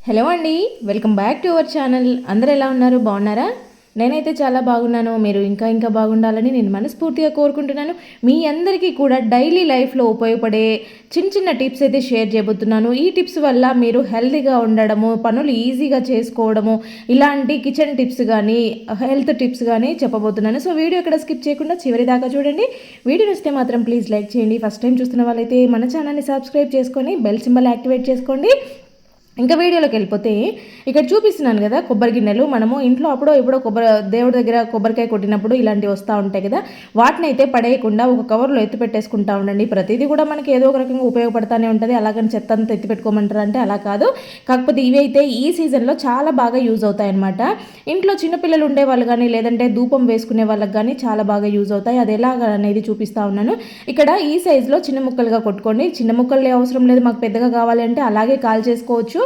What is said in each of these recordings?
Hello అండి, welcome back to our channel. అందరూ ఎలా ఉన్నారు? బాగున్నారా? నేనైతే చాలా బాగున్నాను. మీరు ఇంకా బాగుండాలని నేను మనస్ఫూర్తిగా కోరుకుంటున్నాను. మీ అందరికీ కూడా డైలీ లైఫ్లో ఉపయోగపడే చిన్న టిప్స్ అయితే షేర్ చేయబోతున్నాను. ఈ టిప్స్ వల్ల మీరు హెల్తీగా ఉండడము, పనులు ఈజీగా చేసుకోవడము, ఇలాంటి కిచెన్ టిప్స్ కానీ హెల్త్ టిప్స్ కానీ చెప్పబోతున్నాను. సో వీడియో ఇక్కడ స్కిప్ చేయకుండా చివరి దాకా చూడండి. వీడియో నచ్చితే మాత్రం ప్లీజ్ లైక్ చేయండి. ఫస్ట్ టైం చూస్తున్న వాళ్ళైతే మన ఛానల్ని సబ్స్క్రైబ్ చేసుకొని బెల్ సింబల్ యాక్టివేట్ చేసుకోండి. ఇంకా వీడియోలోకి వెళ్ళిపోతే ఇక్కడ చూపిస్తున్నాను కదా, కొబ్బరి గిన్నెలు. మనము ఇంట్లో అప్పుడో ఎప్పుడో దేవుడి దగ్గర కొబ్బరికాయ కొట్టినప్పుడు ఇలాంటివి వస్తూ ఉంటాయి కదా, వాటిని అయితే పడేయకుండా ఒక కవర్లో ఎత్తి పెట్టేసుకుంటా ఉండండి. ప్రతిదీ కూడా మనకి ఏదో ఒక రకంగా ఉపయోగపడుతూనే ఉంటుంది. అలాగని చెత్త అంతా ఎత్తి పెట్టుకోమంటారు అంటే అలా కాదు. కాకపోతే ఇవి అయితే ఈ సీజన్లో చాలా బాగా యూజ్ అవుతాయి అనమాట. ఇంట్లో చిన్నపిల్లలు ఉండే వాళ్ళు కానీ లేదంటే ధూపం వేసుకునే వాళ్ళకి కానీ చాలా బాగా యూజ్ అవుతాయి. అది ఎలాగ అనేది చూపిస్తూ ఉన్నాను. ఇక్కడ ఈ సైజులో చిన్న ముక్కలుగా కొట్టుకోండి. చిన్న ముక్కలు అవసరం లేదు, మాకు పెద్దగా కావాలి అంటే అలాగే కాల్ చేసుకోవచ్చు.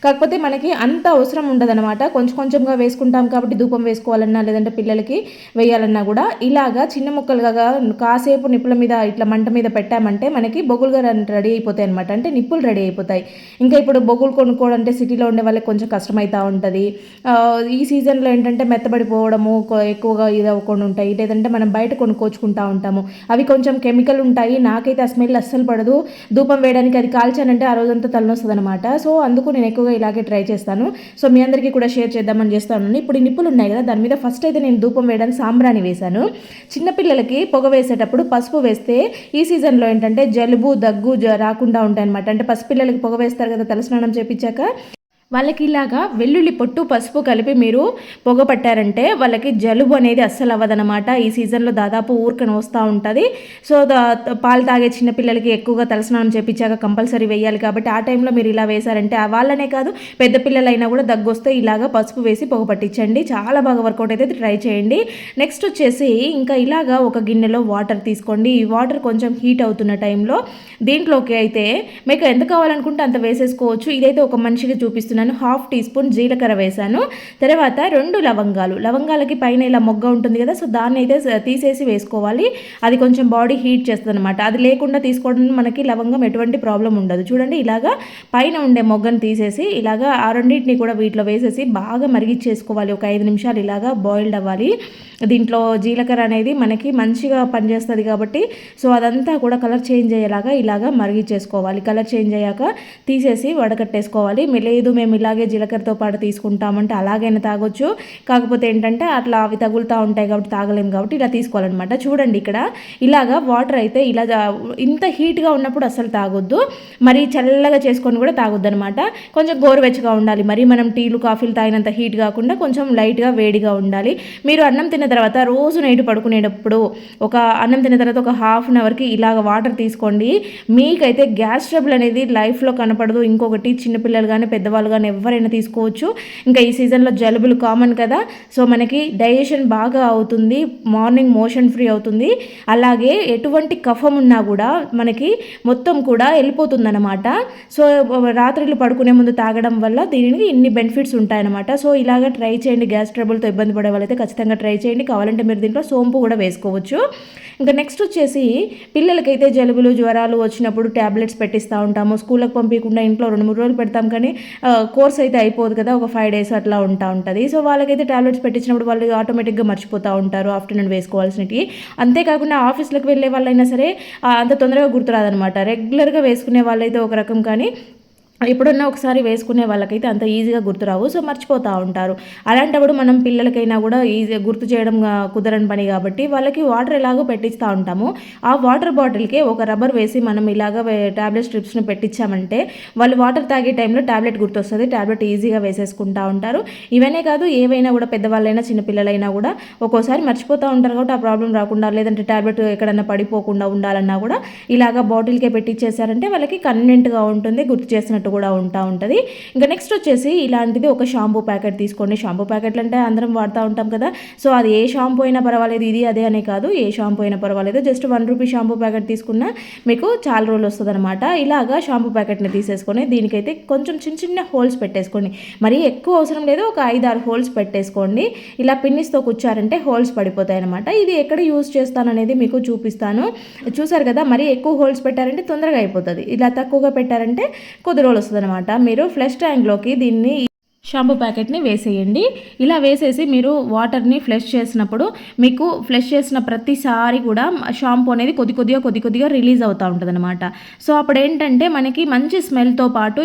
కాకపోతే మనకి అంత అవసరం ఉండదన్నమాట. కొంచెంగా వేసుకుంటాం కాబట్టి ధూపం వేసుకోవాలన్నా లేదంటే పిల్లలకి వేయాలన్నా కూడా ఇలాగా చిన్న ముక్కలుగా కాసేపు నిప్పుల మీద ఇట్లా మంట మీద పెట్టామంటే మనకి బొగులుగా రెడీ అయిపోతాయి అనమాట. అంటే నిప్పులు రెడీ అయిపోతాయి. ఇంకా ఇప్పుడు బొగులు కొనుక్కోవడం అంటే సిటీలో ఉండే వాళ్ళకి కొంచెం కష్టమవుతూ ఉంటుంది. ఈ సీజన్లో ఏంటంటే మెత్తబడిపోవడము ఎక్కువగా ఇది అవ్వకుండా ఉంటాయి. లేదంటే మనం బయట కొనుక్కోచుకుంటూ ఉంటాము. అవి కొంచెం కెమికల్ ఉంటాయి. నాకైతే ఆ స్మెల్ అస్సలు పడదు. ధూపం వేయడానికి అది కాల్చానంటే ఆ రోజంతా తలనొస్తుంది అనమాట. సో అందుకు నేను ఎక్కువగా ఇలాగే ట్రై చేస్తాను. సో మీ అందరికీ కూడా షేర్ చేద్దామని చేస్తాను. ఇప్పుడు ఈ నిప్పులు ఉన్నాయి కదా, దాని మీద ఫస్ట్ అయితే నేను ధూపం వేయడానికి సాంబ్రాణి వేశాను. చిన్నపిల్లలకి పొగ వేసేటప్పుడు పసుపు వేస్తే ఈ సీజన్లో ఏంటంటే జలుబు దగ్గు రాకుండా ఉంటాయి అనమాట. అంటే పసిపిల్లలకి పొగ వేస్తారు కదా తలస్నానం చేపించాక, వాళ్ళకి ఇలాగా వెల్లుల్లి పొట్టు పసుపు కలిపి మీరు పొగ పట్టారంటే వాళ్ళకి జలుబు అనేది అస్సలు అవ్వదనమాట. ఈ సీజన్లో దాదాపు ఊరికన వస్తూ ఉంటుంది. సో పాలు తాగే చిన్నపిల్లలకి ఎక్కువగా తలస్నానం చేపించాక కంపల్సరీ వేయాలి కాబట్టి ఆ టైంలో మీరు ఇలా వేశారంటే వాళ్ళనే కాదు పెద్ద పిల్లలైనా కూడా దగ్గు వస్తే ఇలాగా పసుపు వేసి పొగ పట్టించండి. చాలా బాగా వర్కౌట్ అయితే ట్రై చేయండి. నెక్స్ట్ వచ్చేసి ఇంకా ఇలాగా ఒక గిన్నెలో వాటర్ తీసుకోండి. ఈ వాటర్ కొంచెం హీట్ అవుతున్న టైంలో దీంట్లోకి అయితే మీకు ఎంత కావాలనుకుంటే అంత వేసేసుకోవచ్చు. ఇదైతే ఒక మనిషికి చూపిస్తున్నాను. 1/2 టీ స్పూన్ జీలకర్ర వేశాను. తర్వాత 2 లవంగాలకి పైన ఇలా మొగ్గ ఉంటుంది కదా, సో దాన్ని అయితే తీసేసి వేసుకోవాలి. అది కొంచెం బాడీ హీట్ చేస్తుంది అనమాట. అది లేకుండా తీసుకోవడం మనకి లవంగం ఎటువంటి ప్రాబ్లం ఉండదు. చూడండి, ఇలాగా పైన ఉండే మొగ్గను తీసేసి ఇలాగా ఆ రెండింటిని కూడా వీటిలో వేసేసి బాగా మరిగిచ్చేసుకోవాలి. ఒక 5 నిమిషాలు ఇలాగా బాయిల్డ్ అవ్వాలి. దీంట్లో జీలకర్ర అనేది మనకి మంచిగా పనిచేస్తుంది కాబట్టి సో అదంతా కూడా కలర్ చేంజ్ అయ్యేలాగా ఇలాగా మరిగిచ్చేసుకోవాలి. కలర్ చేంజ్ అయ్యాక తీసేసి వడకట్టేసుకోవాలి. లేదు మేము ఇలాగే జీలకర్రతో పాటు తీసుకుంటామంటే అలాగైనా తాగొచ్చు. కాకపోతే ఏంటంటే అట్లా అవి తగులుతూ ఉంటాయి కాబట్టి తాగలేము కాబట్టి ఇలా తీసుకోవాలన్నమాట. చూడండి, ఇక్కడ ఇలాగా వాటర్ అయితే ఇలా ఇంత హీట్గా ఉన్నప్పుడు అస్సలు తాగొద్దు. మరి చల్లగా చేసుకొని కూడా తాగొద్దు అనమాట. కొంచెం గోరువెచ్చగా ఉండాలి. మరి మనం టీలు కాఫీలు తాగినంత హీట్ కాకుండా కొంచెం లైట్గా వేడిగా ఉండాలి. మీరు అన్నం తిన్న తర్వాత రోజు నైట్ పడుకునేటప్పుడు అన్నం తిన్న తర్వాత ఒక హాఫ్ అన్ అవర్కి ఇలాగ వాటర్ తీసుకోండి. మీకైతే గ్యాస్ ట్రబుల్ అనేది లైఫ్లో కనపడదు. ఇంకొకటి చిన్నపిల్లలు కానీ పెద్దవాళ్ళు కానీ ఎవరైనా తీసుకోవచ్చు. ఇంకా ఈ సీజన్లో జలుబులు కామన్ కదా, సో మనకి డైజెషన్ బాగా అవుతుంది. మార్నింగ్ మోషన్ ఫ్రీ అవుతుంది. అలాగే ఎటువంటి కఫం ఉన్నా కూడా మనకి మొత్తం కూడా వెళ్ళిపోతుంది అనమాట. సో రాత్రిళ్ళు పడుకునే ముందు తాగడం వల్ల దీనికి ఇన్ని బెనిఫిట్స్ ఉంటాయన్నమాట. సో ఇలాగ ట్రై చేయండి. గ్యాస్ ట్రబుల్తో ఇబ్బంది పడే వాళ్ళైతే ఖచ్చితంగా ట్రై చేయండి. కావాలంటే మీరు దీంట్లో సోంపు కూడా వేసుకోవచ్చు. ఇంకా నెక్స్ట్ వచ్చేసి పిల్లలకైతే జలుబులు జ్వరాలు వచ్చినప్పుడు ట్యాబ్లెట్స్ పెట్టిస్తూ ఉంటాము. స్కూల్కి పంపించకుండా ఇంట్లో 2-3 రోజులు పెడతాం కానీ కోర్స్ అయితే అయిపోదు కదా, ఒక 5 days అట్లా ఉంటుంది. సో వాళ్ళకైతే ట్యాబ్లెట్స్ పెట్టించినప్పుడు వాళ్ళు ఆటోమేటిక్గా మర్చిపోతూ ఉంటారు ఆఫ్టర్నూన్ వేసుకోవాల్సినవి. అంతేకాకుండా ఆఫీస్లకు వెళ్ళే వాళ్ళైనా సరే అంత తొందరగా గుర్తురాదనమాట. రెగ్యులర్గా వేసుకునే వాళ్ళైతే ఒక రకం, కానీ ఎప్పుడన్నా ఒకసారి వేసుకునే వాళ్ళకైతే అంత ఈజీగా గుర్తురావు. సో మర్చిపోతూ ఉంటారు. అలాంటప్పుడు మనం పిల్లలకైనా కూడా ఈజీగా గుర్తు చేయడం కుదరని పని కాబట్టి వాళ్ళకి వాటర్ ఎలాగో పెట్టిస్తూ ఉంటాము. ఆ వాటర్ బాటిల్కి ఒక రబ్బర్ వేసి మనం ఇలాగ ట్యాబ్లెట్ స్ట్రిప్స్ని పెట్టించామంటే వాళ్ళు వాటర్ తాగే టైంలో ట్యాబ్లెట్ గుర్తొస్తుంది. ట్యాబ్లెట్ ఈజీగా వేసేసుకుంటూ ఉంటారు. ఇవన్నీ కాదు, ఏవైనా కూడా పెద్దవాళ్ళైనా చిన్నపిల్లలైనా కూడా ఒక్కోసారి మర్చిపోతూ ఉంటారు కాబట్టి ఆ ప్రాబ్లం రాకుండా, లేదంటే ట్యాబ్లెట్ ఎక్కడన్నా పడిపోకుండా ఉండాలన్నా కూడా ఇలాగ బాటిల్కే పెట్టించేసారంటే వాళ్ళకి కన్వీనియంట్గా ఉంటుంది, గుర్తు చేసినట్టు కూడా ఉంటుంది. ఇంకా నెక్స్ట్ వచ్చేసి ఇలాంటిది ఒక షాంపూ ప్యాకెట్ తీసుకోండి. షాంపూ ప్యాకెట్లు అంటే అందరం వాడుతూ ఉంటాం కదా, సో అది ఏ షాంపూ అయినా పర్వాలేదు, ఇది అదే అనే కాదు, ఏ షాంపూ అయినా పర్వాలేదు. జస్ట్ 1 రూపీ షాంపూ ప్యాకెట్ తీసుకున్నా మీకు చాలా రోజులు వస్తుంది అనమాట. ఇలాగా షాంపూ ప్యాకెట్ని తీసేసుకొని దీనికైతే కొంచెం చిన్న హోల్స్ పెట్టేసుకోండి. మరీ ఎక్కువ అవసరం లేదు, ఒక 5-6 హోల్స్ పెట్టేసుకోండి. ఇలా పిన్నిస్తో కూర్చారంటే హోల్స్ పడిపోతాయి అనమాట. ఇది ఎక్కడ యూజ్ చేస్తాననేది మీకు చూపిస్తాను. చూసారు కదా, మరీ ఎక్కువ హోల్స్ పెట్టారంటే తొందరగా అయిపోతుంది. ఇలా తక్కువగా పెట్టారంటే కొద్ది రోజులు కంట్రోల్ వస్తుందన్నమాట. మీరు ఫ్లష్ ట్యాంక్లోకి దీన్ని షాంపూ ప్యాకెట్ని వేసేయండి. ఇలా వేసేసి మీరు వాటర్ని ఫ్లష్ చేసినప్పుడు మీకు ఫ్లష్ చేసిన ప్రతిసారి కూడా షాంపూ అనేది కొద్దిగా రిలీజ్ అవుతూ ఉంటుంది అనమాట. సో అప్పుడు ఏంటంటే మనకి మంచి స్మెల్తో పాటు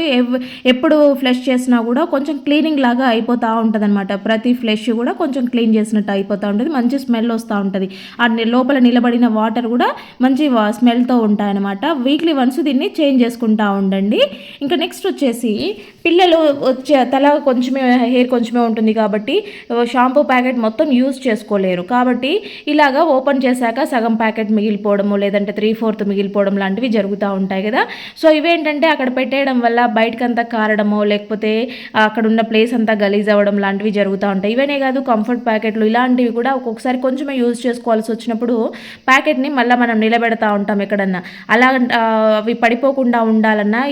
ఎప్పుడు ఫ్లష్ చేసినా కూడా కొంచెం క్లీనింగ్ లాగా అయిపోతూ ఉంటుంది అనమాట. ప్రతి ఫ్లష్ కూడా కొంచెం క్లీన్ చేసినట్టు అయిపోతూ ఉంటుంది, మంచి స్మెల్ వస్తూ ఉంటుంది. ఆ లోపల నిలబడిన వాటర్ కూడా మంచి స్మెల్తో ఉంటాయన్నమాట. వీక్లీ వన్స్ దీన్ని చేంజ్ చేసుకుంటూ ఉండండి. ఇంకా నెక్స్ట్ వచ్చేసి పిల్లలు తల కొంచెమే హెయిర్ కొంచెమే ఉంటుంది కాబట్టి షాంపూ ప్యాకెట్ మొత్తం యూజ్ చేసుకోలేరు. కాబట్టి ఇలాగా ఓపెన్ చేశాక సగం ప్యాకెట్ మిగిలిపోవడము, లేదంటే 3/4 మిగిలిపోవడం లాంటివి జరుగుతూ ఉంటాయి కదా. సో ఇవేంటంటే అక్కడ పెట్టేయడం వల్ల బయటకంతా కారడమో లేకపోతే అక్కడ ఉన్న ప్లేస్ అంతా గలీజ్ అవ్వడం లాంటివి జరుగుతూ ఉంటాయి. ఇవనే కాదు, కంఫర్ట్ ప్యాకెట్లు ఇలాంటివి కూడా ఒక్కొక్కసారి కొంచెమే యూజ్ చేసుకోవాల్సి వచ్చినప్పుడు ప్యాకెట్ని మళ్ళీ మనం నిలబెడతా ఉంటాం ఎక్కడన్నా. అలా అవి పడిపోకుండా ఉండాలన్నా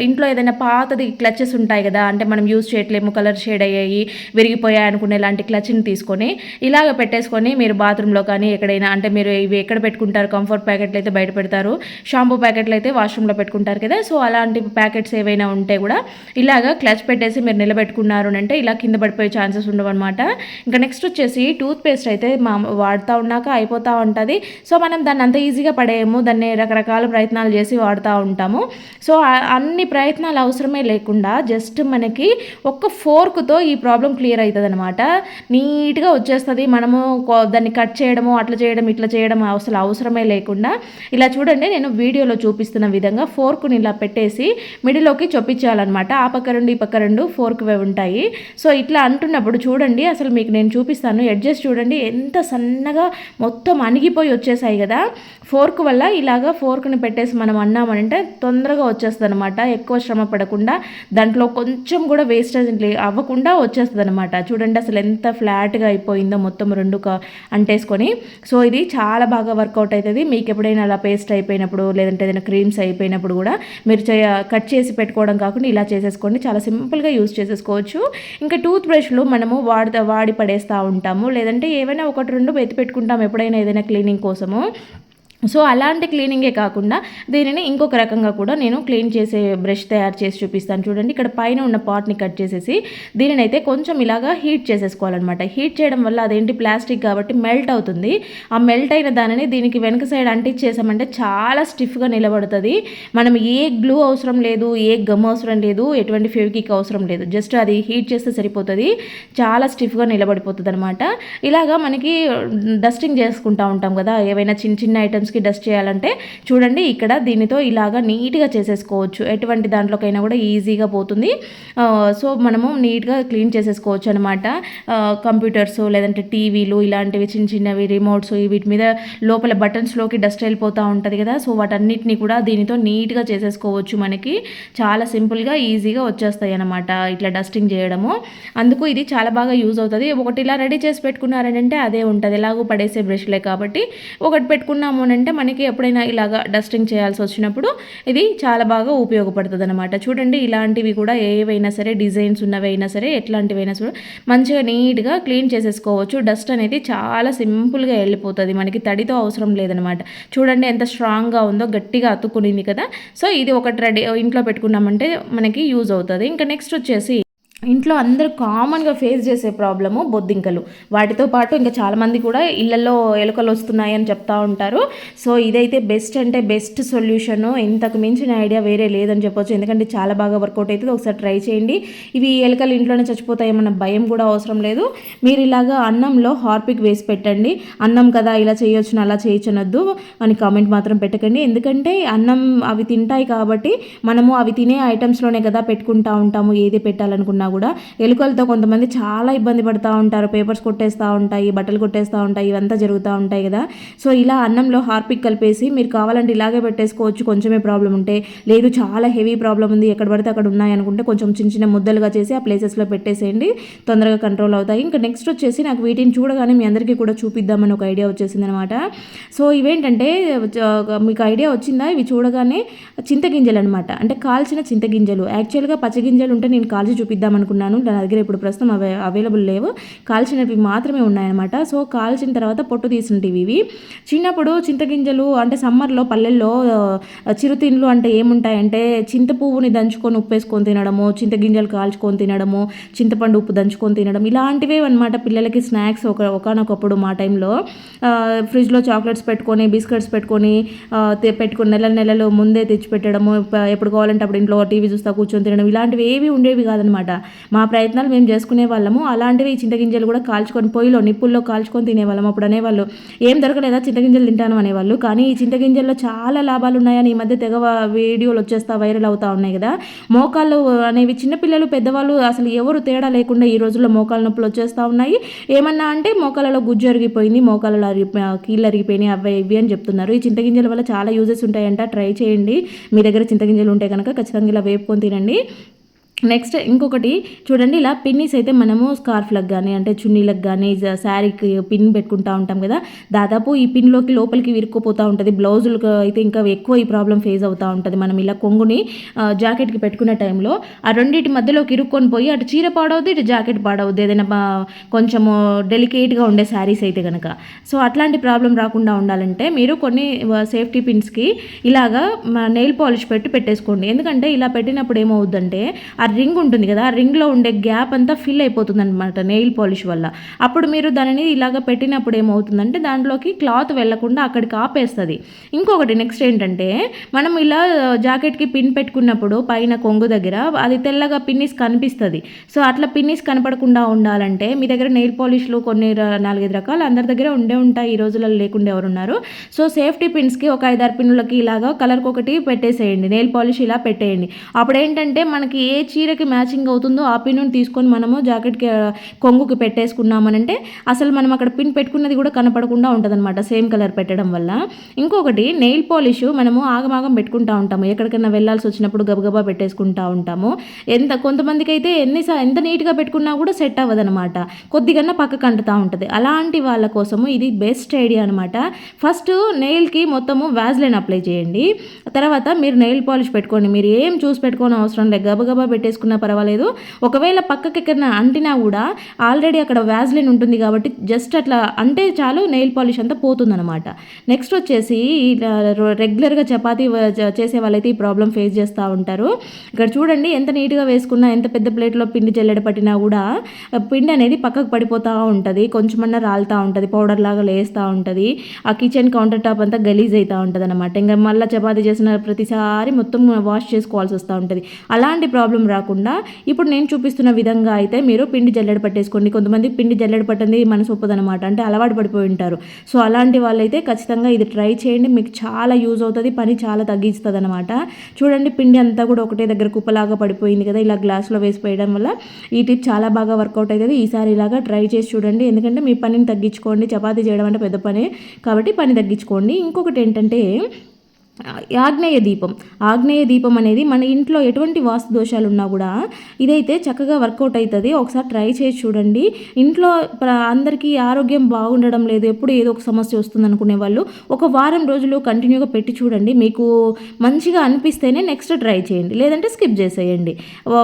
ఇంట్లో ఏదైనా పాతది క్లచెస్ ఉంటాయి కదా, అంటే మనం యూజ్ చేయట్లేదు, కలర్ షేడ్ అయ్యాయి, విరిగిపోయాయి అనుకునే లాంటి క్లచ్ని తీసుకొని ఇలాగ పెట్టేసుకొని మీరు బాత్రూంలో కానీ ఎక్కడైనా, అంటే మీరు ఇవి ఎక్కడ పెట్టుకుంటారు, కంఫర్ట్ ప్యాకెట్లు అయితే బయట పెడతారు, షాంపూ ప్యాకెట్లు అయితే వాష్రూమ్లో పెట్టుకుంటారు కదా. సో అలాంటి ప్యాకెట్స్ ఏవైనా ఉంటే కూడా ఇలాగ క్లచ్ పెట్టేసి మీరు నిలబెట్టుకున్నారు అంటే ఇలా కింద పడిపోయే ఛాన్సెస్ ఉండవు అనమాట. ఇంకా నెక్స్ట్ వచ్చేసి టూత్ పేస్ట్ అయితే వాడుతూ ఉన్నాక అయిపోతూ ఉంటుంది. సో మనం దాన్ని అంత ఈజీగా పడేయము, దాన్ని రకరకాల ప్రయత్నాలు చేసి వాడుతూ ఉంటాము. సో అన్ని ప్రయత్నాలు అవసరమే లేకుండా జస్ట్ మనకి ఒక్క ఫోర్క్తో ఈ ప్రాబ్లం క్లియర్ అవుతుంది అనమాట. నీట్గా వచ్చేస్తుంది. మనము దాన్ని కట్ చేయడము, అట్లా చేయడం, ఇట్లా చేయడం అసలు అవసరమే లేకుండా ఇలా చూడండి, నేను వీడియోలో చూపిస్తున్న విధంగా ఫోర్క్ని ఇలా పెట్టేసి మిడిలోకి చొప్పించాలన్నమాట. ఆ పక్క రెండు ఈ పక్క రెండు ఫోర్క్ ఉంటాయి. సో ఇట్లా అంటున్నప్పుడు చూడండి, అసలు మీకు నేను చూపిస్తాను, ఎడ్జెస్ చూడండి ఎంత సన్నగా మొత్తం అణిగిపోయి వచ్చేసాయి కదా. ఫోర్క్ వల్ల ఇలాగా ఫోర్క్ని పెట్టేసి మనం అన్నామంటే తొందరగా వచ్చేస్తుంది అనమాట. ఎక్కువ శ్రమ పడకుండా, దాంట్లో కొంచెం కూడా వేస్టేజ్ అవ్వకుండా వచ్చేస్తుంది అనమాట. చూడండి అసలు ఎంత ఫ్లాట్గా అయిపోయిందో మొత్తం రెండు అంటేసుకొని. సో ఇది చాలా బాగా వర్కౌట్ అవుతుంది. మీకు ఎప్పుడైనా అలా పేస్ట్ అయిపోయినప్పుడు, లేదంటే ఏదైనా క్రీమ్స్ అయిపోయినప్పుడు కూడా మీరు కట్ చేసి పెట్టుకోవడం కాకుండా ఇలా చేసేసుకోండి, చాలా సింపుల్గా యూజ్ చేసేసుకోవచ్చు. ఇంకా టూత్ బ్రష్లు మనము వాడి పడేస్తూ ఉంటాము, లేదంటే ఏవైనా ఒకటి రెండు ఎత్తి పెట్టుకుంటాం ఎప్పుడైనా ఏదైనా క్లీనింగ్ కోసము. సో అలాంటి క్లీనింగే కాకుండా దీనిని ఇంకొక రకంగా కూడా నేను క్లీన్ చేసే బ్రష్ తయారు చేసి చూపిస్తాను. చూడండి, ఇక్కడ పైన ఉన్న పార్ట్ని కట్ చేసేసి దీనిని అయితే కొంచెం ఇలాగా హీట్ చేసేసుకోవాలన్నమాట. హీట్ చేయడం వల్ల అదేంటి ప్లాస్టిక్ కాబట్టి మెల్ట్ అవుతుంది. ఆ మెల్ట్ అయిన దానిని దీనికి వెనక సైడ్ అంటించేసామంటే చాలా స్టిఫ్గా నిలబడుతుంది. మనం ఏ గ్లూ అవసరం లేదు, ఏ గమ్ అవసరం లేదు, ఎటువంటి ఫెవికిక్ అవసరం లేదు, జస్ట్ అది హీట్ చేస్తే సరిపోతుంది. చాలా స్టిఫ్గా నిలబడిపోతుంది అనమాట. ఇలాగా మనకి డస్టింగ్ చేసుకుంటూ ఉంటాం కదా, ఏవైనా చిన్న చిన్న ఐటమ్స్ డస్ట్ చేయాలంటే చూడండి, ఇక్కడ దీనితో ఇలాగా నీట్గా చేసేసుకోవచ్చు. ఎటువంటి దాంట్లోకైనా కూడా ఈజీగా పోతుంది. సో మనము నీట్గా క్లీన్ చేసేసుకోవచ్చు అనమాట. కంప్యూటర్స్ లేదంటే టీవీలు ఇలాంటివి చిన్న చిన్నవి రిమోట్స్ వీటి మీద లోపల బటన్స్లోకి డస్ట్ వెళ్ళిపోతూ ఉంటుంది కదా. సో వాటన్నిటిని కూడా దీనితో నీట్గా చేసేసుకోవచ్చు. మనకి చాలా సింపుల్గా ఈజీగా వచ్చేస్తాయి అనమాట ఇట్లా డస్టింగ్ చేయడము. అందుకు ఇది చాలా బాగా యూజ్ అవుతుంది. ఒకటి ఇలా రెడీ చేసి పెట్టుకున్నారంటే అదే ఉంటుంది, ఎలాగో పడేసే బ్రష్లే కాబట్టి ఒకటి పెట్టుకున్నాము అంటే మనకి ఎప్పుడైనా ఇలాగా డస్టింగ్ చేయాల్సి వచ్చినప్పుడు ఇది చాలా బాగా ఉపయోగపడుతుంది అనమాట. చూడండి, ఇలాంటివి కూడా ఏవైనా సరే, డిజైన్స్ ఉన్నవైనా సరే, ఎట్లాంటివైనా సరే మంచిగా నీట్గా క్లీన్ చేసేసుకోవచ్చు. డస్ట్ అనేది చాలా సింపుల్గా వెళ్ళిపోతుంది, మనకి తడితో అవసరం లేదనమాట. చూడండి ఎంత స్ట్రాంగ్గా ఉందో, గట్టిగా అతుక్కునింది కదా. సో ఇది ఒకటి రెడీ ఇంట్లో పెట్టుకున్నామంటే మనకి యూజ్ అవుతుంది. ఇంకా నెక్స్ట్ వచ్చేసి ఇంట్లో అందరూ కామన్గా ఫేస్ చేసే ప్రాబ్లము బొద్దింకలు. వాటితో పాటు ఇంకా చాలామంది కూడా ఇళ్లలో ఎలుకలు వస్తున్నాయని చెప్తా ఉంటారు. సో ఇదైతే బెస్ట్ అంటే బెస్ట్ సొల్యూషను, ఇంతకు మించిన ఐడియా వేరే లేదని చెప్పొచ్చు. ఎందుకంటే చాలా బాగా వర్కౌట్ అవుతుంది. ఒకసారి ట్రై చేయండి. ఇవి ఎలుకలు ఇంట్లోనే చచ్చిపోతాయేమన్న భయం కూడా అవసరం లేదు. మీరు ఇలాగా అన్నంలో హార్పిక్ వేసి పెట్టండి. అన్నం కదా ఇలా చేయొచ్చు అలా చేయొచ్చనొద్దు అని కామెంట్ మాత్రం పెట్టకండి. ఎందుకంటే అన్నం అవి తింటాయి కాబట్టి మనము అవి తినే ఐటమ్స్లోనే కదా పెట్టుకుంటా ఉంటాము, ఏది పెట్టాలనుకున్నా కూడా. ఎలుకలతో కొంతమంది చాలా ఇబ్బంది పడుతూ ఉంటారు, పేపర్స్ కొట్టేస్తూ ఉంటాయి, బట్టలు కొట్టేస్తూ ఉంటాయి, ఇవంతా జరుగుతూ ఉంటాయి కదా. సో ఇలా అన్నంలో హార్పిక్ కలిపేసి మీరు కావాలంటే ఇలాగే పెట్టేసుకోవచ్చు. కొంచెమే ప్రాబ్లం ఉంటే, లేదు చాలా హెవీ ప్రాబ్లం ఉంది ఎక్కడ పడితే అక్కడ ఉన్నాయి అనుకుంటే కొంచెం చిన్న చిన్న ముద్దలుగా చేసి ఆ ప్లేసెస్లో పెట్టేసేయండి, తొందరగా కంట్రోల్ అవుతాయి. ఇంకా నెక్స్ట్ వచ్చేసి నాకు వీటిని చూడగానే మీ అందరికీ కూడా చూపిద్దామని ఒక ఐడియా వచ్చేసింది అనమాట. సో ఇవేంటంటే మీకు ఐడియా వచ్చిందా? ఇవి చూడగానే చింతగింజలు అనమాట, అంటే కాల్చిన చింతగింజలు. యాక్చువల్గా పచ్చగింజలు ఉంటే నేను కాల్చి చూపిద్దామని కొనాలనుకున్నాను, నా దగ్గర ఇప్పుడు ప్రస్తుతం అవైలబుల్ లేవు, కాల్చినవి మాత్రమే ఉన్నాయన్నమాట. సో కాల్చిన తర్వాత పొట్టు తీసినవి ఇవి. చిన్నప్పుడు చింతగింజలు అంటే సమ్మర్లో పల్లెల్లో చిరుతిండ్లు అంటే ఏముంటాయంటే చింత పువ్వుని దంచుకొని ఉప్పేసుకొని తినడము, చింతగింజలు కాల్చుకొని తినడము, చింతపండు ఉప్పు దంచుకొని తినడం, ఇలాంటివే అనమాట పిల్లలకి స్నాక్స్. ఒకనొకప్పుడు మా టైంలో ఫ్రిడ్జ్లో చాక్లెట్స్ పెట్టుకొని బిస్కెట్స్ పెట్టుకొని నెలలు ముందే తెచ్చి పెట్టడము, ఎప్పుడు కావాలంటే అప్పుడు ఇంట్లో టీవీ చూస్తా కూర్చొని తినడం, ఇలాంటివి ఏవి ఉండేవి కాదనమాట. మా ప్రయత్నాలు మేము చేసుకునే వాళ్ళము. అలాంటివి చింతగింజలు కూడా కాల్చుకొని పొయ్యిలో నిప్పుల్లో కాల్చుకొని తినేవాళ్ళం. అప్పుడు అనేవాళ్ళు ఏం దొరకలేదా చింతగింజలు తింటాను అనేవాళ్ళు. కానీ ఈ చింతగింజల్లో చాలా లాభాలు ఉన్నాయని ఈ మధ్య తెగ వీడియోలు వచ్చేస్తా వైరల్ అవుతా ఉన్నాయి కదా. మోకాళ్ళు అనేవి చిన్నపిల్లలు పెద్దవాళ్ళు అసలు ఎవరు తేడా లేకుండా ఈ రోజుల్లో మోకాళ్ళ నొప్పులు వచ్చేస్తూ ఉన్నాయి. ఏమన్నా అంటే మోకాళ్ళలో గుజ్జు అరిగిపోయింది, మోకాళ్ళలో కీళ్ళు అరిగిపోయినాయి, అవి ఇవి అని చెప్తున్నారు. ఈ చింతగింజల వల్ల చాలా యూజెస్ ఉంటాయంట, ట్రై చేయండి. మీ దగ్గర చింతగింజలు ఉంటే కనుక ఖచ్చితంగా ఇలా వేపుకొని తినండి. నెక్స్ట్ ఇంకొకటి చూడండి, ఇలా పిన్నీస్ అయితే మనము స్కార్ఫ్లకు కానీ అంటే చున్నీలకు కానీ శారీకి పిన్ పెట్టుకుంటూ ఉంటాం కదా, దాదాపు ఈ పిన్లోకి లోపలికి విరుక్కుపోతూ ఉంటుంది. బ్లౌజులకు అయితే ఇంకా ఎక్కువ ఈ ప్రాబ్లం ఫేస్ అవుతూ ఉంటుంది. మనం ఇలా కొంగుని జాకెట్కి పెట్టుకునే టైంలో ఆ రెండింటి మధ్యలోకి ఇరుక్కొని పోయి అటు చీర పాడవుద్ది, ఇటు జాకెట్ పాడవుద్ది, ఏదైనా కొంచెము డెలికేట్గా ఉండే శారీస్ అయితే కనుక. సో అట్లాంటి ప్రాబ్లం రాకుండా ఉండాలంటే మీరు కొన్ని సేఫ్టీ పిన్స్కి ఇలాగా నెయిల్ పాలిష్ పెట్టేసుకోండి. ఎందుకంటే ఇలా పెట్టినప్పుడు ఏమవుద్దంటే ఆ రింగ్ ఉంటుంది కదా, ఆ రింగ్లో ఉండే గ్యాప్ అంతా ఫిల్ అయిపోతుంది అనమాట నెయిల్ పాలిష్ వల్ల. అప్పుడు మీరు దానిని ఇలాగ పెట్టినప్పుడు ఏమవుతుందంటే దాంట్లోకి క్లాత్ వెళ్లకుండా అక్కడికి ఆపేస్తుంది. ఇంకొకటి నెక్స్ట్ ఏంటంటే మనం ఇలా జాకెట్కి పిన్ పెట్టుకున్నప్పుడు పైన కొంగు దగ్గర అది తెల్లగా పిన్నిస్ కనిపిస్తుంది. సో అట్లా పిన్నిస్ కనపడకుండా ఉండాలంటే మీ దగ్గర నెయిల్ పాలిష్లు కొన్ని 4-5 రకాలు అందరి దగ్గర ఉంటాయి, ఈ రోజులలో లేకుండా ఎవరున్నారు. సో సేఫ్టీ పిన్స్కి ఒక 5-6 పిన్నులకి ఇలాగా కలర్కి ఒకటి పెట్టేసేయండి, నెయిల్ పాలిష్ ఇలా పెట్టేయండి. అప్పుడు ఏంటంటే మనకి ఏ చీరకి మ్యాచింగ్ అవుతుందో ఆ పిన్ను తీసుకొని మనము జాకెట్కి కొంగుకి పెట్టేసుకున్నామనంటే అసలు మనం అక్కడ పిన్ పెట్టుకున్నది కూడా కనపడకుండా ఉంటుంది అనమాట, సేమ్ కలర్ పెట్టడం వల్ల. ఇంకొకటి నెయిల్ పాలిష్ మనము ఆగమాగం పెట్టుకుంటూ ఉంటాము, ఎక్కడికైనా వెళ్ళాల్సి వచ్చినప్పుడు గబగబా పెట్టేసుకుంటూ ఉంటాము. కొంతమందికి అయితే ఎంత నీట్గా పెట్టుకున్నా కూడా సెట్ అవ్వదనమాట, కొద్దిగా పక్కకు అంటుతూ ఉంటుంది. అలాంటి వాళ్ళ కోసము ఇది బెస్ట్ ఐడియా అనమాట. ఫస్ట్ నెయిల్కి మొత్తము వ్యాజ్లైన్ అప్లై చేయండి, తర్వాత మీరు నెయిల్ పాలిష్ పెట్టుకోండి. మీరు ఏం చూసి పెట్టుకోని అవసరం లేదు, గబగబా పెట్టేసుకున్నా పర్వాలేదు. ఒకవేళ పక్కకి ఎక్కడైనా అంటినా కూడా ఆల్రెడీ అక్కడ వ్యాజ్లైన్ ఉంటుంది కాబట్టి జస్ట్ అట్లా అంటే చాలు, నెయిల్ పాలిష్ అంతా పోతుందన్నమాట. నెక్స్ట్ వచ్చేసి రెగ్యులర్గా చపాతీ చేసే వాళ్ళైతే ఈ ప్రాబ్లం ఫేస్ చేస్తూ ఉంటారు. ఇక్కడ చూడండి ఎంత నీట్గా వేసుకున్నా, ఎంత పెద్ద ప్లేట్లో పిండి జల్లెడ పట్టినా కూడా పిండి అనేది పక్కకు పడిపోతూ ఉంటుంది, కొంచెమన్నా రాలుతూ ఉంటుంది, పౌడర్ లాగా లేస్తూ ఉంటుంది. ఆ కిచెన్ కౌంటర్ టాప్ అంతా గలీజ్ అవుతూ ఉంటుంది అనమాట. ఇంకా మళ్ళీ చపాతీ చేసిన ప్రతిసారి మొత్తం వాష్ చేసుకోవాల్సి వస్తూ ఉంటుంది. అలాంటి ప్రాబ్లం రాకుండా ఇప్పుడు నేను చూపిస్తున్న విధంగా అయితే మీరు పిండి జల్లెడ పట్టేసుకోండి. కొంతమంది పిండి జల్లెడ పట్టింది మనసు ఒప్పదనమాట, అంటే అలవాటు పడిపోయి ఉంటారు. సో అలాంటి వాళ్ళైతే ఖచ్చితంగా ఇది ట్రై చేయండి, మీకు చాలా యూజ్ అవుతుంది, పని చాలా తగ్గిస్తుంది అనమాట. చూడండి పిండి అంతా కూడా ఒకటే దగ్గర కుప్పలాగా పడిపోయింది కదా, ఇలా గ్లాస్లో వేసి పోయడం వల్ల ఈ టిప్ చాలా బాగా వర్కౌట్ అవుతుంది. ఈసారి ఇలాగా ట్రై చేసి చూడండి, ఎందుకంటే మీ పనిని తగ్గించుకోండి. చపాతీ చేయడం అంటే పెద్ద పనే కాబట్టి పని తగ్గించుకోండి. ఇంకొకటి ఏంటంటే ఆగ్నేయ దీపం అనేది మన ఇంట్లో ఎటువంటి వాస్తు దోషాలు ఉన్నా కూడా ఇదైతే చక్కగా వర్కౌట్ అవుతుంది. ఒకసారి ట్రై చేసి చూడండి. ఇంట్లో అందరికీ ఆరోగ్యం బాగుండడం లేదు, ఎప్పుడు ఏదో ఒక సమస్య వస్తుంది అనుకునే వాళ్ళు ఒక వారం రోజులు కంటిన్యూగా పెట్టి చూడండి. మీకు మంచిగా అనిపిస్తేనే నెక్స్ట్ ట్రై చేయండి, లేదంటే స్కిప్ చేసేయండి.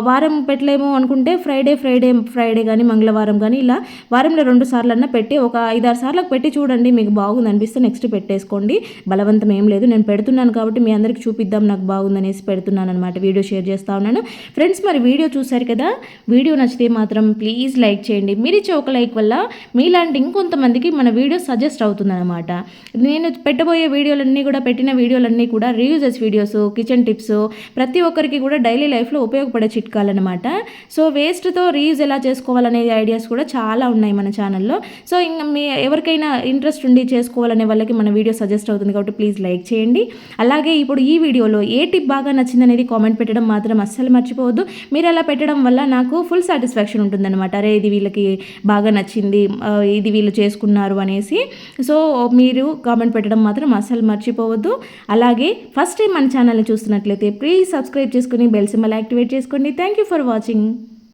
వారం పెట్టలేము అనుకుంటే ఫ్రైడే కానీ మంగళవారం కానీ ఇలా వారంలో 2 సార్లన్నా పెట్టి ఒక 5-6 సార్లకు పెట్టి చూడండి. మీకు బాగుంది అనిపిస్తే నెక్స్ట్ పెట్టేసుకోండి, బలవంతం ఏం లేదు. నేను పెడుతున్నాను కాబట్టి మీ అందరికి చూపిద్దాం, నాకు బాగుందనేసి పెడుతున్నాను అనమాట, వీడియో షేర్ చేస్తూ ఉన్నాను. ఫ్రెండ్స్ మరి వీడియో చూశారు కదా, వీడియో నచ్చితే మాత్రం ప్లీజ్ లైక్ చేయండి. మీరు ఇచ్చే ఒక లైక్ వల్ల మీలాంటి ఇంకొంతమందికి మన వీడియో సజెస్ట్ అవుతుందన్నమాట. నేను పెట్టబోయే పెట్టిన వీడియోలన్నీ కూడా రీయూజెస్ వీడియోస్, కిచెన్ టిప్స్, ప్రతి ఒక్కరికి కూడా డైలీ లైఫ్లో ఉపయోగపడే చిట్కాలన్నమాట. సో వేస్ట్తో రీయూజ్ ఎలా చేసుకోవాలనే ఐడియాస్ కూడా చాలా ఉన్నాయి మన ఛానల్లో. సో ఇంకా ఎవరికైనా ఇంట్రెస్ట్ ఉండి చేసుకోవాలనే వాళ్ళకి మన వీడియో సజెస్ట్ అవుతుంది కాబట్టి ప్లీజ్ లైక్ చేయండి. అలాగే ఇప్పుడు ఈ వీడియోలో ఏ టిప్ బాగా నచ్చిందనేది కామెంట్ పెట్టడం మాత్రం అస్సలు మర్చిపోవద్దు. మీరు అలా పెట్టడం వల్ల నాకు ఫుల్ సాటిస్ఫాక్షన్ ఉంటుందన్నమాట, అరే ఇది వీళ్ళకి బాగా నచ్చింది, ఇది వీళ్ళు చేసుకున్నారు అనేసి. సో మీరు కామెంట్ పెట్టడం మాత్రం అస్సలు మర్చిపోవద్దు. అలాగే ఫస్ట్ టైం మన ఛానల్ని చూస్తున్నట్లయితే ప్లీజ్ సబ్స్క్రైబ్ చేసుకుని బెల్ సింబల్ యాక్టివేట్ చేసుకోండి. Thank you for watching.